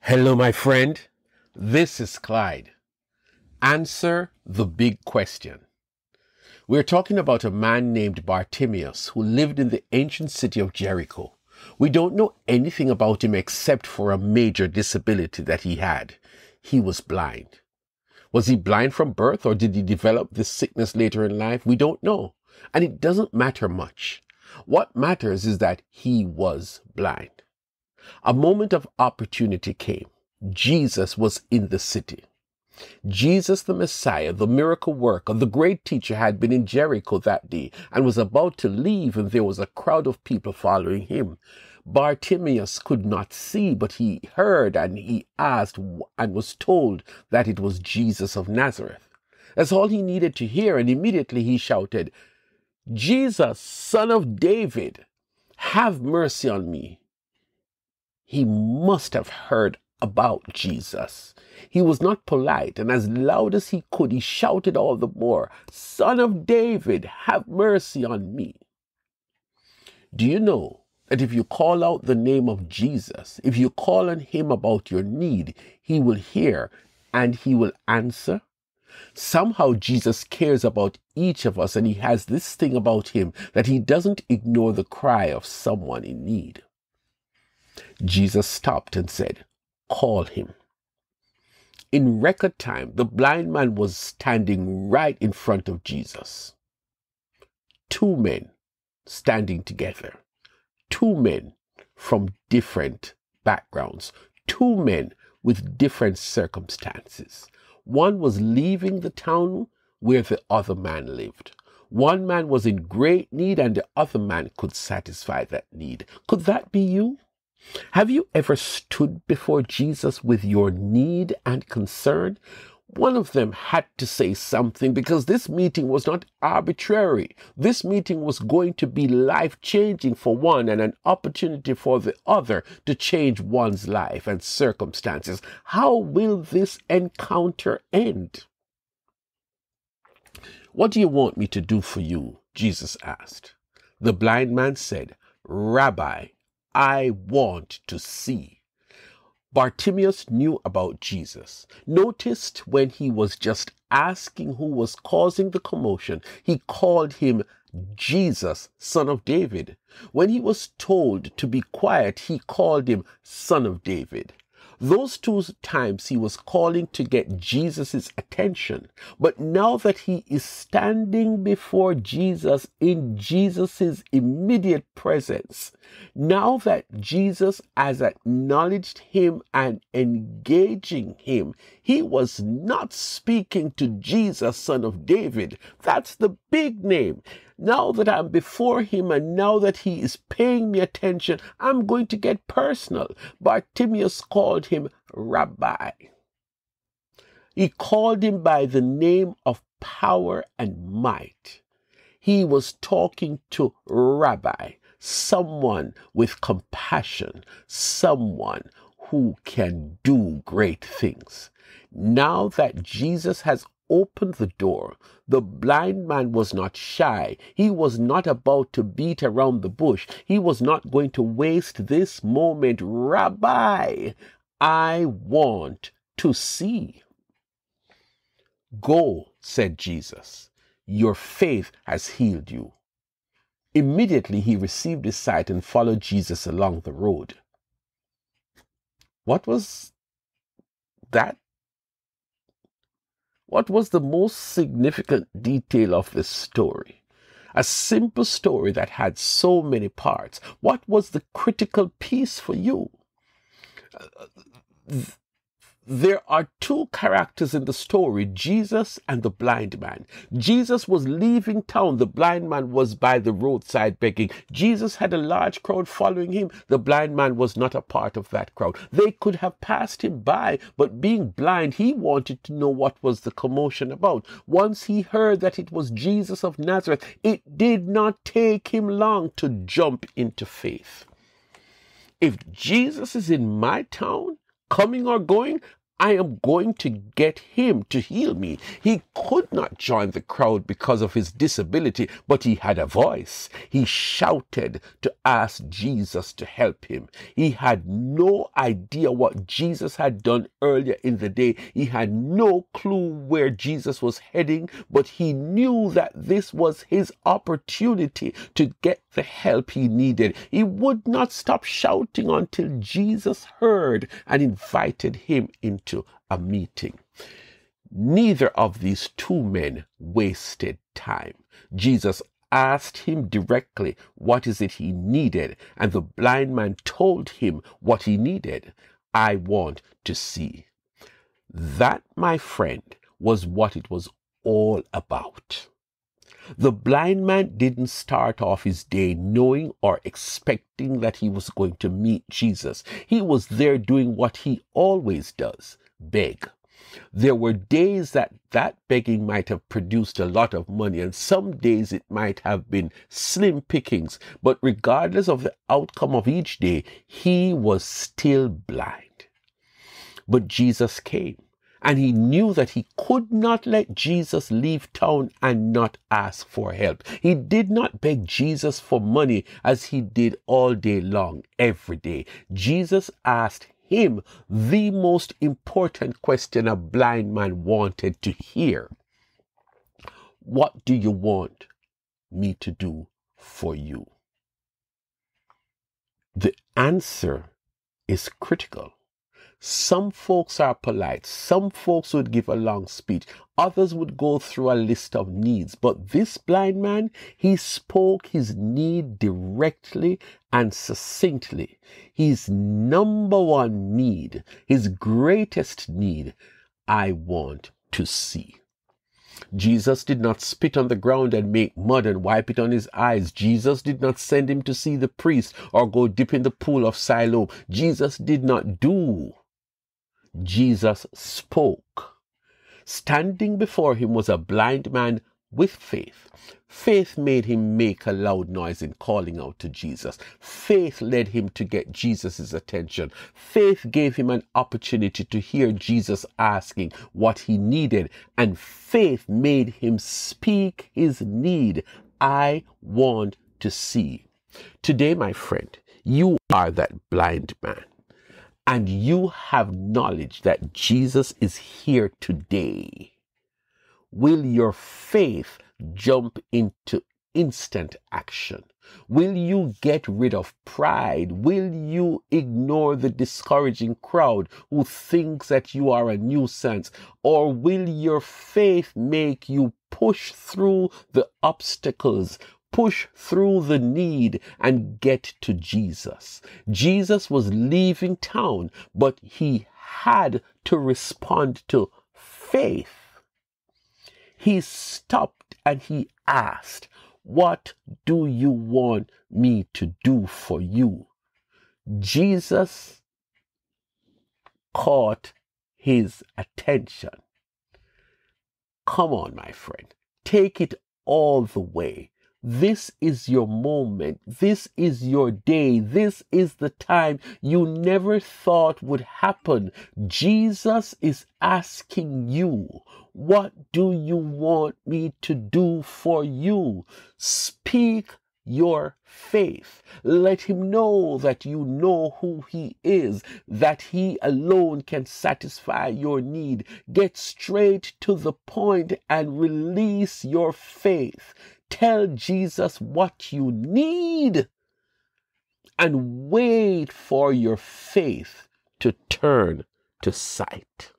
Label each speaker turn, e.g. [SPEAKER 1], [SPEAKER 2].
[SPEAKER 1] Hello, my friend. This is Clyde. Answer the big question. We're talking about a man named Bartimaeus who lived in the ancient city of Jericho. We don't know anything about him except for a major disability that he had. He was blind. Was he blind from birth, or did he develop this sickness later in life? We don't know. And it doesn't matter much. What matters is that he was blind. A moment of opportunity came. Jesus was in the city. Jesus, the Messiah, the miracle worker, the great teacher, had been in Jericho that day and was about to leave, and there was a crowd of people following him. Bartimaeus could not see, but he heard, and he asked and was told that it was Jesus of Nazareth. That's all he needed to hear, and immediately he shouted, "Jesus, Son of David, have mercy on me." He must have heard about Jesus. He was not polite, and as loud as he could, he shouted all the more, "Son of David, have mercy on me." Do you know that if you call out the name of Jesus, if you call on him about your need, he will hear and he will answer? Somehow Jesus cares about each of us, and he has this thing about him that he doesn't ignore the cry of someone in need. Jesus stopped and said, "Call him." In record time, the blind man was standing right in front of Jesus. Two men standing together. Two men from different backgrounds. Two men with different circumstances. One was leaving the town where the other man lived. One man was in great need, and the other man could satisfy that need. Could that be you? Have you ever stood before Jesus with your need and concern? One of them had to say something, because this meeting was not arbitrary. This meeting was going to be life-changing for one and an opportunity for the other to change one's life and circumstances. How will this encounter end? "What do you want me to do for you?" Jesus asked. The blind man said, "Rabbi, I want to see." Bartimaeus knew about Jesus. Noticed when he was just asking who was causing the commotion, he called him Jesus, Son of David. When he was told to be quiet, he called him Son of David. Those two times he was calling to get Jesus' attention. But now that he is standing before Jesus in Jesus' immediate presence, now that Jesus has acknowledged him and engaging him, he was not speaking to Jesus, Son of David. That's the big name. Now that I'm before him and now that he is paying me attention, I'm going to get personal. Bartimaeus called him Rabbi. He called him by the name of power and might. He was talking to Rabbi, someone with compassion, someone who can do great things. Now that Jesus has opened the door, the blind man was not shy. He was not about to beat around the bush. He was not going to waste this moment. "Rabbi, I want to see." "Go," said Jesus. "Your faith has healed you." Immediately he received his sight and followed Jesus along the road. What was that? What was the most significant detail of this story? A simple story that had so many parts. What was the critical piece for you? There are two characters in the story, Jesus and the blind man. Jesus was leaving town. The blind man was by the roadside begging. Jesus had a large crowd following him. The blind man was not a part of that crowd. They could have passed him by, but being blind, he wanted to know what was the commotion about. Once he heard that it was Jesus of Nazareth, it did not take him long to jump into faith. If Jesus is in my town, coming or going, I am going to get him to heal me. He could not join the crowd because of his disability, but he had a voice. He shouted to ask Jesus to help him. He had no idea what Jesus had done earlier in the day. He had no clue where Jesus was heading, but he knew that this was his opportunity to get the help he needed. He would not stop shouting until Jesus heard and invited him into a meeting. Neither of these two men wasted time. Jesus asked him directly what is it he needed, and the blind man told him what he needed. I want to see. That, my friend, was what it was all about. The blind man didn't start off his day knowing or expecting that he was going to meet Jesus. He was there doing what he always does, beg. There were days that begging might have produced a lot of money, and some days it might have been slim pickings. But regardless of the outcome of each day, he was still blind. But Jesus came. And he knew that he could not let Jesus leave town and not ask for help. He did not beg Jesus for money as he did all day long, every day. Jesus asked him the most important question a blind man wanted to hear. What do you want me to do for you? The answer is critical. Some folks are polite. Some folks would give a long speech. Others would go through a list of needs. But this blind man, he spoke his need directly and succinctly. His number one need, his greatest need, I want to see. Jesus did not spit on the ground and make mud and wipe it on his eyes. Jesus did not send him to see the priest or go dip in the pool of Siloam. Jesus did not do. Jesus spoke. Standing before him was a blind man with faith. Faith made him make a loud noise in calling out to Jesus. Faith led him to get Jesus' attention. Faith gave him an opportunity to hear Jesus asking what he needed. And faith made him speak his need. I want to see. Today, my friend, you are that blind man. And you have knowledge that Jesus is here today. Will your faith jump into instant action? Will you get rid of pride? Will you ignore the discouraging crowd who thinks that you are a nuisance? Or will your faith make you push through the obstacles, push through the need, and get to Jesus? Jesus was leaving town, but he had to respond to faith. He stopped and he asked, what do you want me to do for you? Jesus caught his attention. Come on, my friend. Take it all the way. This is your moment. This is your day. This is the time you never thought would happen. Jesus is asking you, what do you want me to do for you? Speak your faith. Let him know that you know who he is, that he alone can satisfy your need. Get straight to the point and release your faith. Tell Jesus what you need and wait for your faith to turn to sight.